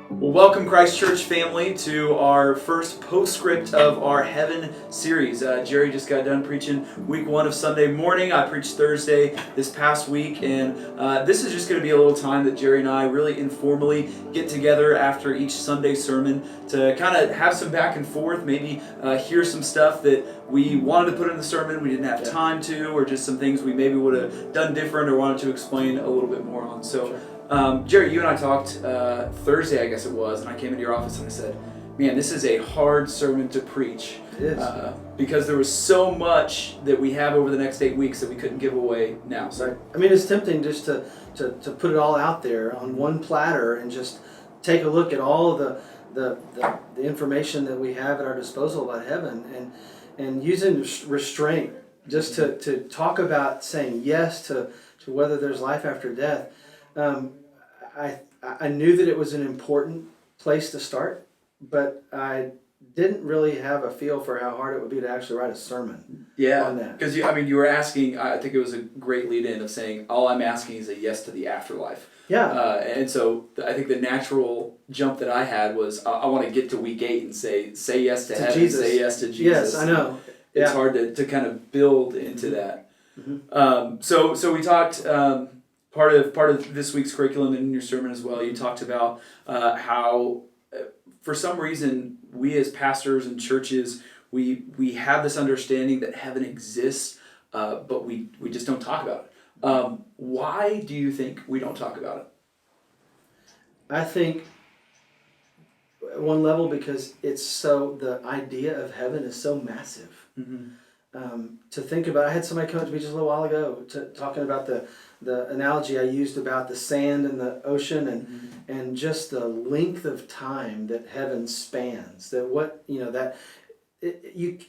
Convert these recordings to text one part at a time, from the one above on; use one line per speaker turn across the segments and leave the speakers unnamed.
Well, welcome Christ Church family to our first postscript of our Heaven series. Jerry just got done preaching week 1 of Sunday morning. I preached Thursday this past week, and this is just going to be a little time that Jerry and I really informally get together after each Sunday sermon to kind of have some back and forth, maybe hear some stuff that we wanted to put in the sermon we didn't have time to, or just some things we maybe would have done different or wanted to explain a little bit more on. So. Jerry, you and I talked Thursday, I guess it was, and I came into your office and I said, man, this is a hard sermon to preach.
It is.
Because there was so much that we have over the next 8 weeks that we couldn't give away now. So.
Right. I mean, it's tempting just to put it all out there on one platter and just take a look at all the information that we have at our disposal about heaven and using restraint just to talk about saying yes to whether there's life after death. I knew that it was an important place to start, but I didn't really have a feel for how hard it would be to actually write a sermon on that.
Because you were asking, I think it was a great lead-in of saying, all I'm asking is a yes to the afterlife.
Yeah.
And so I think the natural jump that I had was, I want to get to week 8 and say yes to heaven,
Jesus.
say yes to Jesus.
Yes, I know.
It's hard to kind of build into that. Mm-hmm. So we talked... Part of this week's curriculum and in your sermon as well, you talked about how, for some reason, we as pastors and churches, we have this understanding that heaven exists, but we just don't talk about it. Why do you think we don't talk about it?
I think at one level because the idea of heaven is so massive. Mm-hmm. To think about, I had somebody come up to me just a little while ago talking about the analogy I used about the sand and the ocean and just the length of time that heaven spans. You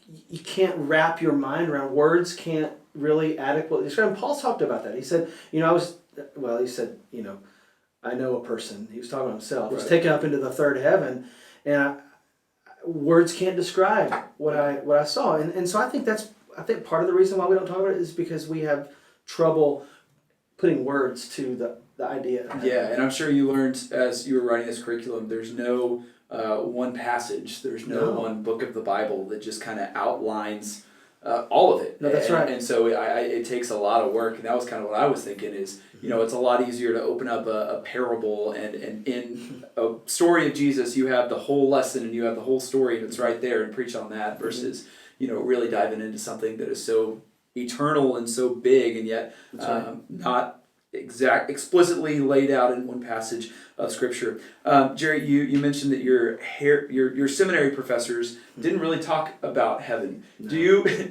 can't wrap your mind around. Words can't really adequately describe. And Paul's talked about that. He said, I know a person. He was talking about himself. Right. He's taken up into the third heaven, and words can't describe what I saw. And so I think part of the reason why we don't talk about it is because we have trouble putting words to the idea.
Yeah, and I'm sure you learned as you were writing this curriculum, there's no one passage, there's no one book of the Bible that just kind of outlines all of it.
No, that's right.
And so it takes a lot of work, and that was kind of what I was thinking is, it's a lot easier to open up a parable, and in a story of Jesus, you have the whole lesson and you have the whole story, and it's right there, and preach on that versus, really diving into something that is so eternal and so big, and yet not explicitly laid out in one passage of Scripture. Jerry, you mentioned that your seminary professors didn't really talk about heaven. No. Do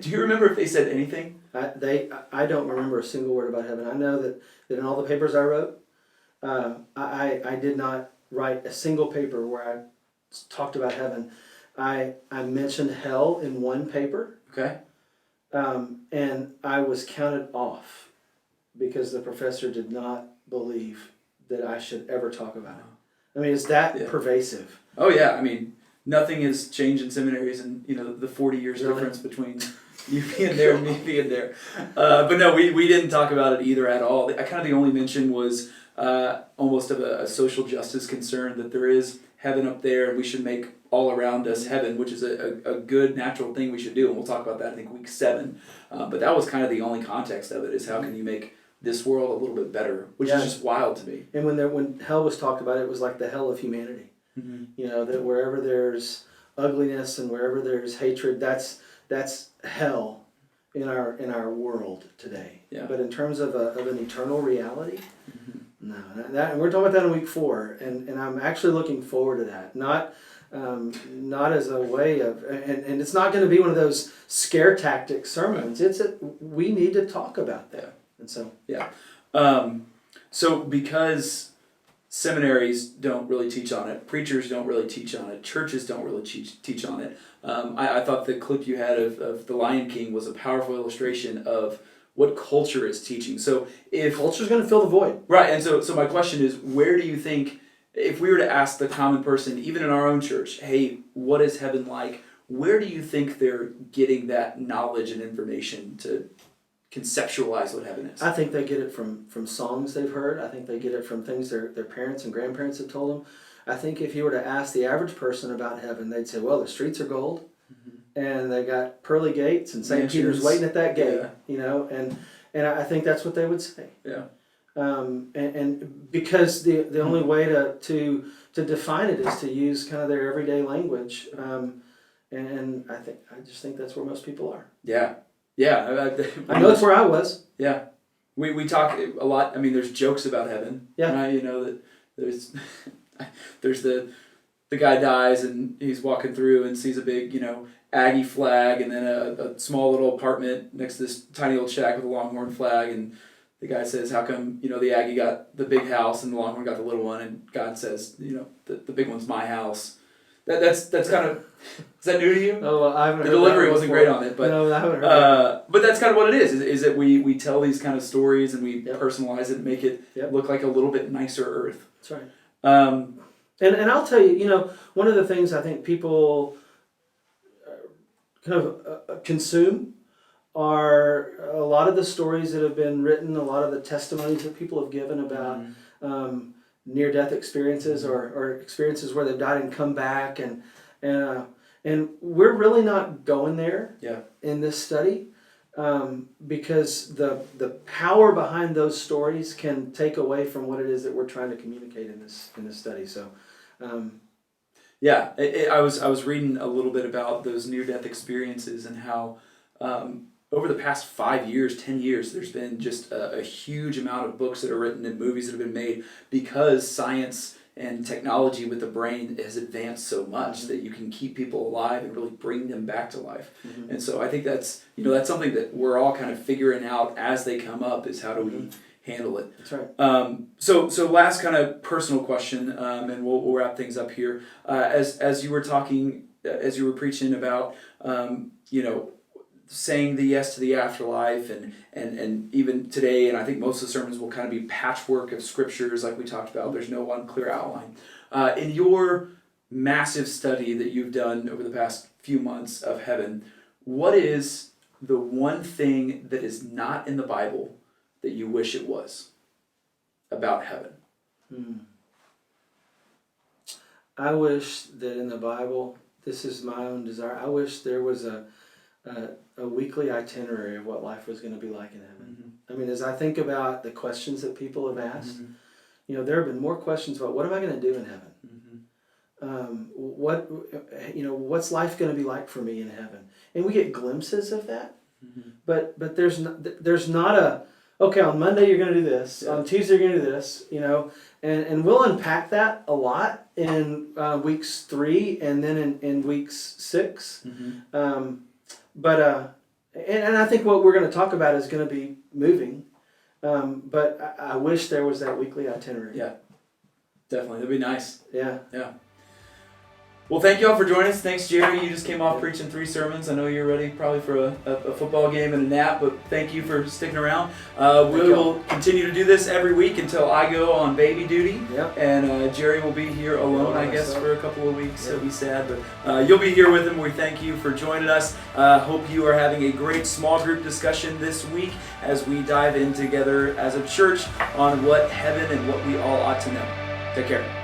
you remember if they said anything?
I don't remember a single word about heaven. I know that in all the papers I wrote, I did not write a single paper where I talked about heaven. I mentioned hell in one paper.
Okay.
And I was counted off because the professor did not believe that I should ever talk about it. I mean, it's that pervasive.
Oh yeah, I mean, nothing has changed in seminaries, and the 40 years difference between you being there and me being there. But no, we didn't talk about it either at all. The only mention was almost of a social justice concern that there is heaven up there, and we should make all around us heaven, which is a good natural thing we should do, and we'll talk about that I think week 7. But that was kind of the only context of it, is how can you make this world a little bit better, which is just wild to me.
And when hell was talked about, it was like the hell of humanity. Mm-hmm. That wherever there's ugliness and wherever there's hatred, that's hell in our world today. Yeah. But in terms of an eternal reality, no. And we're talking about that in week 4, and I'm actually looking forward to that. Not as a way of, and it's not going to be one of those scare tactic sermons. We need to talk about that. And so
so because seminaries don't really teach on it, preachers don't really teach on it, churches don't really teach on it. I thought the clip you had of the Lion King was a powerful illustration of what culture is teaching. So if
culture's going to fill the void,
right? And so my question is, where do you think, if we were to ask the common person, even in our own church, hey, what is heaven like? Where do you think they're getting that knowledge and information to conceptualize what heaven is?
I think they get it from songs they've heard. I think they get it from things their parents and grandparents have told them. I think if you were to ask the average person about heaven, they'd say, well, the streets are gold, and they got pearly gates, and St. Peter's waiting at that gate, and I think that's what they would say.
Yeah.
And because the only way to define it is to use kind of their everyday language, and I just think that's where most people are.
Yeah.
I know it's where I was.
Yeah. We talk a lot. I mean, there's jokes about heaven.
Yeah.
Right? You know, that there's the guy dies and he's walking through and sees a big, Aggie flag, and then a small little apartment next to this tiny old shack with a Longhorn flag, and the guy says, how come, the Aggie got the big house and the Longhorn got the little one? And God says, the big one's my house. That's kind of, is that new to you?
Oh, well, I haven't heard
the delivery wasn't great on it, but
no, I haven't heard that.
But that's kind of what it is that we tell these kind of stories and we personalize it and make it look like a little bit nicer earth.
That's right. And I'll tell you, one of the things I think people kind of consume are a lot of the stories that have been written, a lot of the testimonies that people have given about near-death experiences or experiences where they've died and come back, and we're really not going there in this study, because the power behind those stories can take away from what it is that we're trying to communicate in this study. So.
I was reading a little bit about those near-death experiences and how over the past 5 years, 10 years, there's been just a huge amount of books that are written and movies that have been made because science and technology with the brain has advanced so much that you can keep people alive and really bring them back to life. And so I think that's something that we're all kind of figuring out as they come up, is how do we handle it.
That's right.
So last kind of personal question, and we'll wrap things up here. As you were talking, as you were preaching about, saying the yes to the afterlife, and even today, and I think most of the sermons will kind of be patchwork of scriptures, like we talked about. There's no one clear outline. In your massive study that you've done over the past few months of heaven, what is the one thing that is not in the Bible that you wish it was about heaven?
I wish that in the Bible, this is my own desire, I wish there was a weekly itinerary of what life was going to be like in heaven. I mean, as I think about the questions that people have asked, there have been more questions about what am I going to do in heaven? What's life going to be like for me in heaven? And we get glimpses of that, but there's not a, okay, on Monday you're going to do this, on Tuesday you're going to do this, and we'll unpack that a lot in weeks 3 and then in weeks 6. But I think what we're going to talk about is going to be moving, but I wish there was that weekly itinerary.
Yeah, definitely. That'd be nice.
Yeah.
Well, thank you all for joining us. Thanks, Jerry. You just came off preaching 3 sermons. I know you're ready probably for a football game and a nap, but thank you for sticking around. We will continue to do this every week until I go on baby duty.
Yep.
And Jerry will be here alone, I guess, for a couple of weeks. It'll be sad, but you'll be here with him. We thank you for joining us. Hope you are having a great small group discussion this week as we dive in together as a church on what heaven and what we all ought to know. Take care.